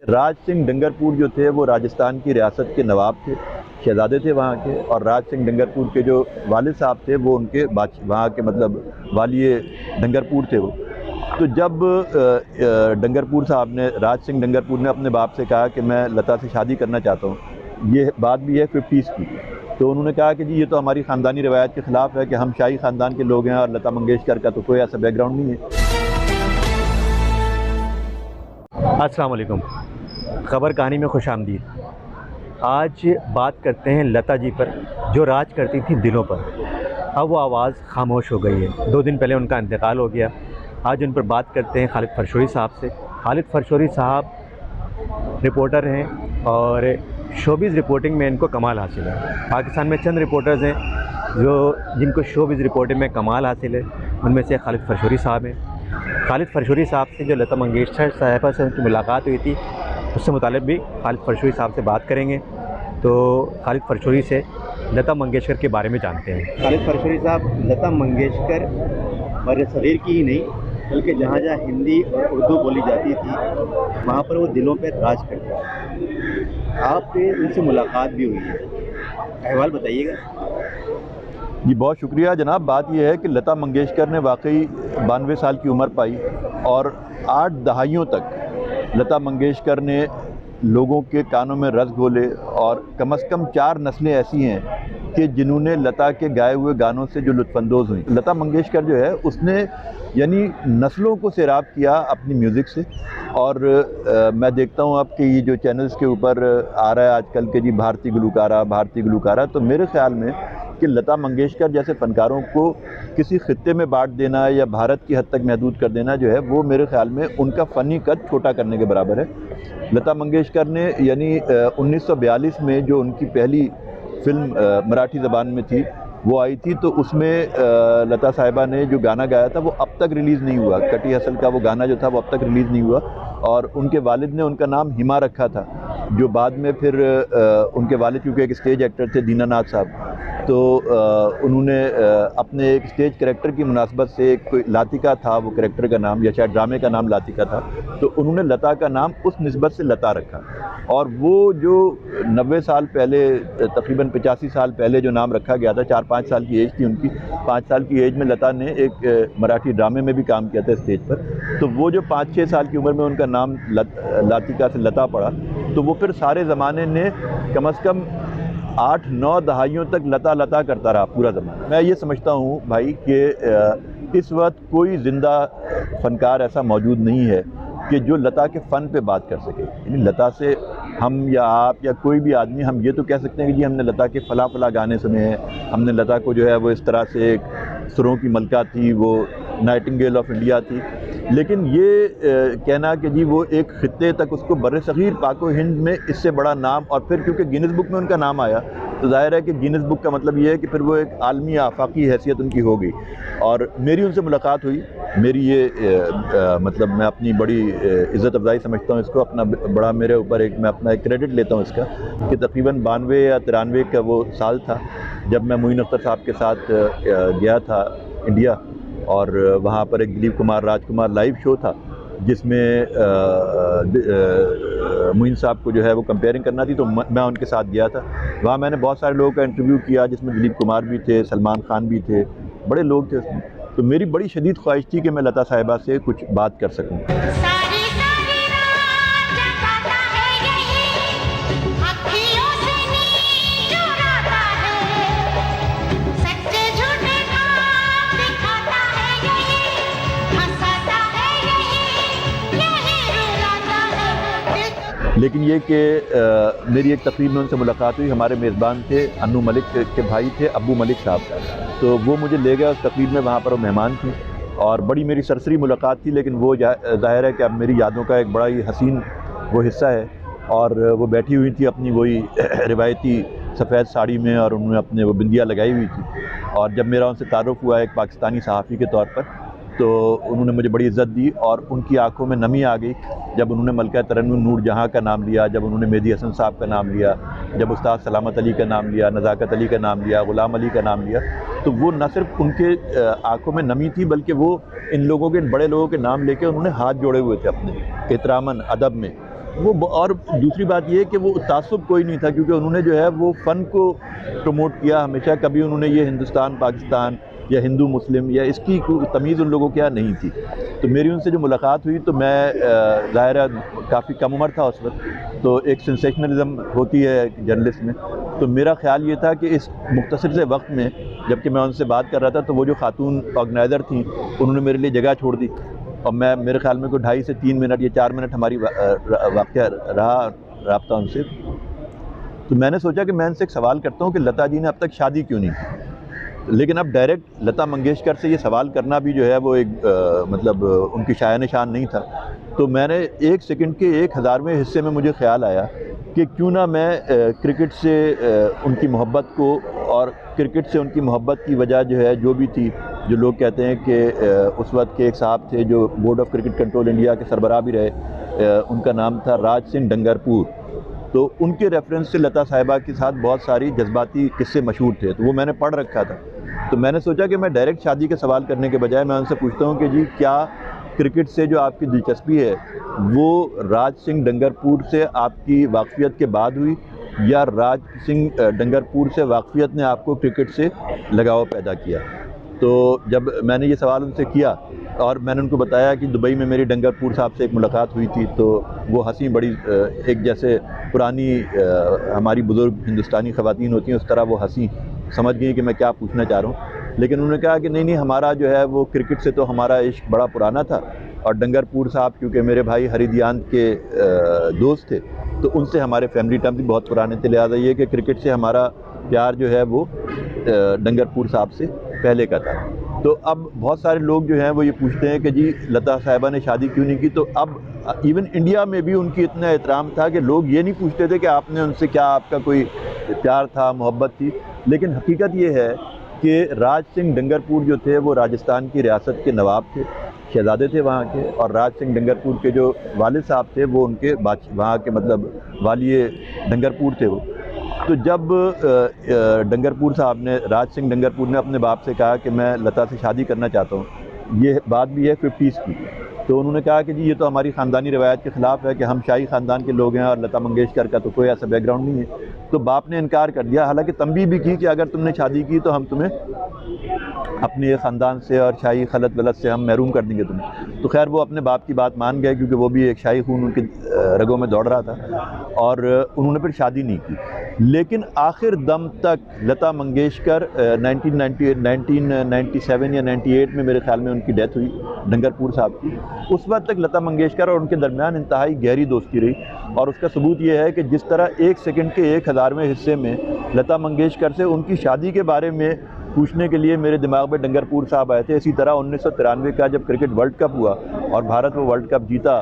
राज सिंह डंगरपुर जो थे वो राजस्थान की रियासत के नवाब थे, शहज़ादे थे वहाँ के। और राज सिंह डंगरपुर के जो वालिद साहब थे वो उनके वहाँ के मतलब वालिए डंगरपुर थे वो। तो जब डंगरपुर साहब ने, राज सिंह डंगरपुर ने अपने बाप से कहा कि मैं लता से शादी करना चाहता हूँ, ये बात भी है 50s की, तो उन्होंने कहा कि जी ये तो हमारी ख़ानदानी रवायत के ख़िलाफ़ है कि हम शाही ख़ानदान के लोग हैं और लता मंगेशकर का तो कोई ऐसा बैकग्राउंड नहीं है। अस्सलाम वालेकुम, ख़बर कहानी में खुश आमदीद। आज बात करते हैं लता जी पर, जो राज करती थी दिलों पर। अब वो आवाज़ खामोश हो गई है, 2 दिन पहले उनका इंतकाल हो गया। आज उन पर बात करते हैं खालिद फरशोरी साहब से। खालिद फरशोरी साहब रिपोर्टर हैं और शोबिज़ रिपोर्टिंग में इनको कमाल हासिल है। पाकिस्तान में चंद रिपोर्टर्स हैं जिनको शोबिज़ रिपोर्टिंग में कमाल हासिल है, उनमें से खालिद फरशोरी साहब हैं। खालिद फरशोरी साहब से जो लता मंगेशकर साहिबा से उनकी मुलाकात हुई थी, उससे मुतालिक भी खालिद फरशोरी साहब से बात करेंगे। तो खालिद फरशोरी से लता मंगेशकर के बारे में जानते हैं। खालिद फरशोरी साहब, लता मंगेशकर बरसगीर की ही नहीं बल्कि जहाँ जहाँ हिंदी और उर्दू बोली जाती थी वहाँ पर वो दिलों पर राज करते थे। आपसे उनसे मुलाकात भी हुई है, अहवाल बताइएगा। जी बहुत शुक्रिया जनाब। बात यह है कि लता मंगेशकर ने वाकई 92 साल की उम्र पाई और 8 दहाइयों तक लता मंगेशकर ने लोगों के कानों में रस घोले और कम से कम 4 नस्लें ऐसी हैं कि जिन्होंने लता के गाए हुए गानों से जो लुत्फ़अंदोज़ हुई। लता मंगेशकर जो है उसने यानी नस्लों को सैराब किया अपनी म्यूज़िक से। और मैं देखता हूँ अब कि ये जो चैनल्स के ऊपर आ रहा है आजकल के जी भारतीय गुलकारा, तो मेरे ख़्याल में कि लता मंगेशकर जैसे फ़नकारों को किसी ख़ित्ते में बांट देना या भारत की हद तक महदूद कर देना जो है वो मेरे ख़्याल में उनका फ़नी कद छोटा करने के बराबर है। लता मंगेशकर ने यानी 1942 में जो उनकी पहली फ़िल्म मराठी ज़बान में थी वो आई थी, तो उसमें लता साहिबा ने जो गाना गाया था वो अब तक रिलीज़ नहीं हुआ। कटी हसल का वो गाना जो था वो अब तक रिलीज़ नहीं हुआ और उनके वालिद ने उनका नाम हिमा रखा था, जो बाद में फिर उनके वालिद क्योंकि एक स्टेज एक्टर थे दीनानाथ साहब, तो उन्होंने अपने एक स्टेज कैरेक्टर की मुनासबत से एक कोई लातिका था वो कैरेक्टर का नाम या शायद ड्रामे का नाम लातिका था, तो उन्होंने लता का नाम उस निस्बत से लता रखा। और वो जो 90 साल पहले, तकरीबन 85 साल पहले जो नाम रखा गया था, 4-5 साल की एज थी उनकी, 5 साल की एज में लता ने एक मराठी ड्रामे में भी काम किया था स्टेज पर, तो वो जो 5-6 साल की उम्र में उनका नाम लातिका से लता पड़ा, तो वो फिर सारे ज़माने ने कम से कम 8-9 दहाइयों तक लता लता करता रहा पूरा ज़माना। मैं ये समझता हूँ भाई कि इस वक्त कोई ज़िंदा फ़नकार ऐसा मौजूद नहीं है कि जो लता के फ़न पे बात कर सके। यानी लता से हम या आप या कोई भी आदमी हम ये तो कह सकते हैं कि जी हमने लता के फ़ला गाने सुने हैं, हमने लता को जो है वो इस तरह से एक सुरों की मलका थी, वो नाइटिंगेल ऑफ इंडिया थी, लेकिन ये कहना कि जी वो एक ख़ित्ते तक उसको बर्र-ए-सग़ीर पाक व हिंद में इससे बड़ा नाम, और फिर क्योंकि गिनीज़ बुक में उनका नाम आया तो ज़ाहिर है कि गिनीज़ बुक का मतलब ये है कि फिर वो एक आलमी आफ़ाक़ी हैसियत उनकी हो गई। और मेरी उनसे मुलाकात हुई, मेरी ये मतलब मैं अपनी बड़ी इज़्ज़त अफ़ज़ाई समझता हूँ इसको, अपना बड़ा मेरे ऊपर एक, मैं अपना एक क्रेडिट लेता हूँ इसका कि तकरीबन 92 या 93 का वो साल था जब मैं मोइन अख्तर साहब के साथ गया था इंडिया, और वहाँ पर एक दिलीप कुमार राजकुमार लाइव शो था जिसमें मोइन साहब को जो है वो कंपेयरिंग करना थी, तो मैं उनके साथ गया था। वहाँ मैंने बहुत सारे लोगों का इंटरव्यू किया जिसमें दिलीप कुमार भी थे, सलमान खान भी थे, बड़े लोग थे उसमें। तो मेरी बड़ी शदीद ख्वाहिश थी कि मैं लता साहिबा से कुछ बात कर सकूँ। लेकिन ये कि मेरी एक तकरीब में उनसे मुलाकात हुई। हमारे मेज़बान थे अन्नू मलिक के भाई थे अब्बू मलिक साहब, तो वो मुझे ले गया उस तकरीब में, वहाँ पर वो मेहमान थी और बड़ी मेरी सरसरी मुलाकात थी। लेकिन वो ज़ाहिर है कि अब मेरी यादों का एक बड़ा ही हसीन वो हिस्सा है। और वो बैठी हुई थी अपनी वही रिवायती सफ़ेद साड़ी में और उन्होंने अपने वो बिंदिया लगाई हुई थी। और जब मेरा उनसे तारुफ़ हुआ एक पाकिस्तानी सहाफ़ी के तौर पर, तो उन्होंने मुझे बड़ी इज़्ज़त दी और उनकी आंखों में नमी आ गई जब उन्होंने मलका तरन्नुम नूर जहाँ का नाम लिया, जब उन्होंने मेहदी हसन साहब का नाम लिया, जब उस्ताद सलामत अली का नाम लिया, नज़ाकत अली का नाम लिया, ग़ुलाम अली का नाम लिया। तो वो न सिर्फ उनके आंखों में नमी थी बल्कि वो इन लोगों के, इन बड़े लोगों के नाम लेके उन्होंने हाथ जोड़े हुए थे अपने एहतरामन अदब में। और दूसरी बात ये कि वो तासुब कोई नहीं था, क्योंकि उन्होंने जो है वो फ़न को प्रमोट किया हमेशा। कभी उन्होंने ये हिंदुस्तान पाकिस्तान या हिंदू मुस्लिम या इसकी कोई तमीज़ उन लोगों के यहाँ नहीं थी। तो मेरी उनसे जो मुलाकात हुई तो मैं ज़ाहिर है काफ़ी कम उम्र था उस वक्त, तो एक सेंसेशनलिज्म होती है जर्नलिस्ट में। तो मेरा ख़्याल ये था कि इस मुख्तसर से वक्त में जबकि मैं उनसे बात कर रहा था तो वो जो खातून ऑर्गेनाइज़र थी उन्होंने मेरे लिए जगह छोड़ दी, और मैं मेरे ख़्याल में कोई 2.5 से 3 मिनट या 4 मिनट हमारी वाक़या रहा राब्ता उनसे। तो मैंने सोचा कि मैं इनसे एक सवाल करता हूँ कि लता जी ने अब तक शादी क्यों नहीं की। लेकिन अब डायरेक्ट लता मंगेशकर से ये सवाल करना भी जो है वो एक मतलब उनकी शायान शान नहीं था। तो मैंने 1 सेकंड के 1000वें हिस्से में मुझे ख्याल आया कि क्यों ना मैं क्रिकेट से उनकी मोहब्बत को, और क्रिकेट से उनकी मोहब्बत की वजह जो है जो भी थी, जो लोग कहते हैं कि उस वक्त के एक साहब थे जो board of cricket control India के सरबराह भी रहे, उनका नाम था राज सिंह डंगरपुर। तो उनके रेफरेंस से लता साहिबा के साथ बहुत सारी जज्बाती किस्से मशहूर थे, तो वो मैंने पढ़ रखा था। तो मैंने सोचा कि मैं डायरेक्ट शादी के सवाल करने के बजाय मैं उनसे पूछता हूँ कि जी क्या क्रिकेट से जो आपकी दिलचस्पी है वो राज सिंह डंगरपुर से आपकी वाकफियत के बाद हुई, या राज सिंह डंगरपुर से वाकफियत ने आपको क्रिकेट से लगाव पैदा किया। तो जब मैंने ये सवाल उनसे किया और मैंने उनको बताया कि दुबई में मेरी डंगरपुर साहब से एक मुलाकात हुई थी, तो वो हंसी बड़ी एक जैसे पुरानी हमारी बुज़ुर्ग हिंदुस्तानी ख़वातीन होती हैं उस तरह वो हंसी, समझ गई कि मैं क्या पूछना चाह रहा हूँ। लेकिन उन्होंने कहा कि नहीं हमारा जो है वो क्रिकेट से तो हमारा इश्क बड़ा पुराना था, और डंगरपुर साहब क्योंकि मेरे भाई हरिदियान के दोस्त थे तो उनसे हमारे फैमिली टर्म भी बहुत पुराने थे, लिहाजा ये कि क्रिकेट से हमारा प्यार जो है वो डंगरपुर साहब से पहले का था। तो अब बहुत सारे लोग जो हैं वो ये पूछते हैं कि जी लता साहिबा ने शादी क्यों नहीं की। तो अब इवन इंडिया में भी उनकी इतना एहतराम था कि लोग ये नहीं पूछते थे कि आपने उनसे क्या आपका कोई प्यार था, मोहब्बत थी। लेकिन हकीकत ये है कि राज सिंह डंगरपुर जो थे वो राजस्थान की रियासत के नवाब थे, शहजादे थे वहाँ के, और राज सिंह डंगरपुर के जो वालिद साहब थे वो उनके वहाँ के मतलब वालिए डंगरपुर थे वो। तो जब डंगरपुर साहब ने, राज सिंह डंगरपुर ने अपने बाप से कहा कि मैं लता से शादी करना चाहता हूँ, ये बात भी है 50s की, तो उन्होंने कहा कि जी ये तो हमारी ख़ानदानी रवायत के ख़िलाफ़ है कि हम शाही ख़ानदान के लोग हैं और लता मंगेशकर का तो कोई ऐसा बैकग्राउंड नहीं है। तो बाप ने इनकार कर दिया, हालांकि तंबीह भी की कि अगर तुमने शादी की तो हम तुम्हें अपने ख़ानदान से और शाही खलत वलत से हम महरूम कर देंगे तुम्हें। तो खैर वो अपने बाप की बात मान गए, क्योंकि वो भी एक शाही खून उनके रगों में दौड़ रहा था, और उन्होंने फिर शादी नहीं की। लेकिन आखिर दम तक लता मंगेशकर 1997 या 98 में मेरे ख्याल में उनकी डेथ हुई डंगरपुर साहब की। उस वक्त तक लता मंगेशकर और उनके दरमियान इंतहाई गहरी दोस्ती रही, और उसका सबूत ये है कि जिस तरह 1 सेकंड के 1000वें हिस्से में लता मंगेशकर से उनकी शादी के बारे में पूछने के लिए मेरे दिमाग में डंगरपुर साहब आए थे, इसी तरह 1993 का जब क्रिकेट वर्ल्ड कप हुआ और भारत वो वर्ल्ड कप जीता,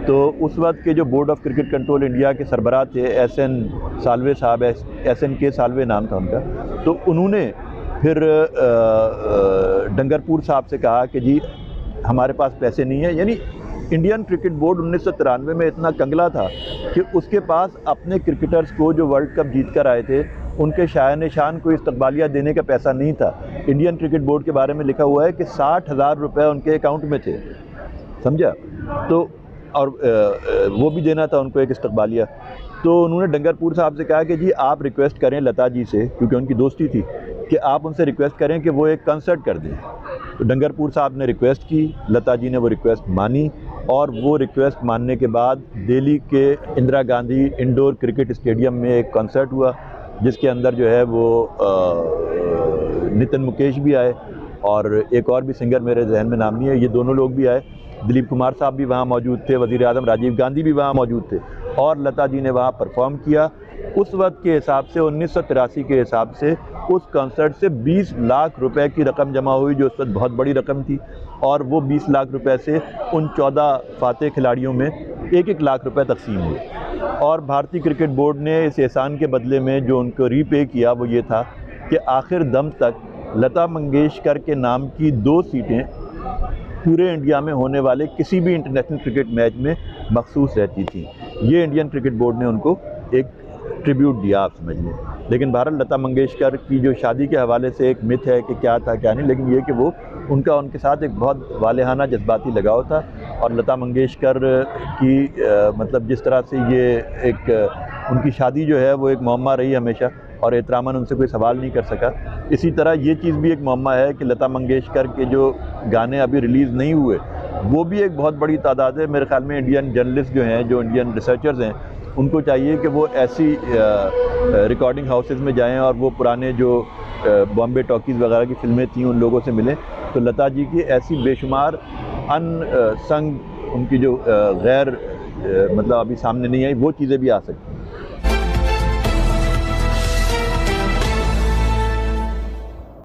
तो उस वक्त के जो board of cricket control India के सरबराह थे SN साल्वे साहब, SNK साल्वे नाम था उनका, तो उन्होंने फिर डंगरपुर साहब से कहा कि जी हमारे पास पैसे नहीं है। यानी इंडियन क्रिकेट बोर्ड 1993 में इतना कंगला था कि उसके पास अपने क्रिकेटर्स को जो वर्ल्ड कप जीत कर आए थे उनके शायान शान को इस्तकबालिया देने का पैसा नहीं था। इंडियन क्रिकेट बोर्ड के बारे में लिखा हुआ है कि 60,000 रुपये उनके अकाउंट में थे, समझा। तो और वो भी देना था उनको एक इस्तकबालिया। तो उन्होंने डंगरपुर साहब से कहा कि जी आप रिक्वेस्ट करें लता जी से, क्योंकि उनकी दोस्ती थी, कि आप उनसे रिक्वेस्ट करें कि वो एक कंसर्ट कर दें। तो डंगरपुर साहब ने रिक्वेस्ट की, लता जी ने वो रिक्वेस्ट मानी, और वो रिक्वेस्ट मानने के बाद दिल्ली के Indira Gandhi indoor cricket stadium में एक कंसर्ट हुआ, जिसके अंदर जो है वो नितिन मुकेश भी आए, और एक और भी सिंगर मेरे जहन में नाम नहीं है, ये दोनों लोग भी आए। दिलीप कुमार साहब भी वहाँ मौजूद थे, वज़ीर आज़म राजीव गांधी भी वहाँ मौजूद थे, और लता जी ने वहाँ परफॉर्म किया। उस वक्त के हिसाब से 1983 के हिसाब से उस कंसर्ट से 20 लाख रुपए की रकम जमा हुई, जो उस वक्त बहुत बड़ी रकम थी, और वो 20 लाख रुपए से उन 14 फातेह खिलाड़ियों में 1-1 लाख रुपए तकसीम हुए। और भारतीय क्रिकेट बोर्ड ने इस एहसान के बदले में जो उनको रीपे किया वो ये था कि आखिर दम तक लता मंगेशकर के नाम की 2 सीटें पूरे इंडिया में होने वाले किसी भी इंटरनेशनल क्रिकेट मैच में मखसूस रहती थी। ये इंडियन क्रिकेट बोर्ड ने उनको एक ट्रिब्यूट दिया, आप समझ लें। लेकिन भारत लता मंगेशकर की जो शादी के हवाले से एक मिथ है कि क्या था क्या नहीं, लेकिन ये कि वो उनका उनके साथ एक बहुत वालेहाना जज्बाती लगाव था, और लता मंगेशकर की मतलब जिस तरह से ये एक उनकी शादी जो है वो एक मुअम्मा रही हमेशा, और एहतरामन उनसे कोई सवाल नहीं कर सका। इसी तरह ये चीज़ भी एक मुअम्मा है कि लता मंगेशकर के जो गाने अभी रिलीज़ नहीं हुए वो भी एक बहुत बड़ी तादाद है। मेरे ख्याल में इंडियन जर्नलिस्ट जो हैं, जो इंडियन रिसर्चर्स हैं, उनको चाहिए कि वो ऐसी रिकॉर्डिंग हाउसेस में जाएं और वो पुराने जो बॉम्बे टॉकीज़ वगैरह की फ़िल्में थीं उन लोगों से मिलें। तो लता जी की ऐसी बेशुमार अनसंग उनकी जो गैर मतलब अभी सामने नहीं आई वो चीज़ें भी आ सकती हैं।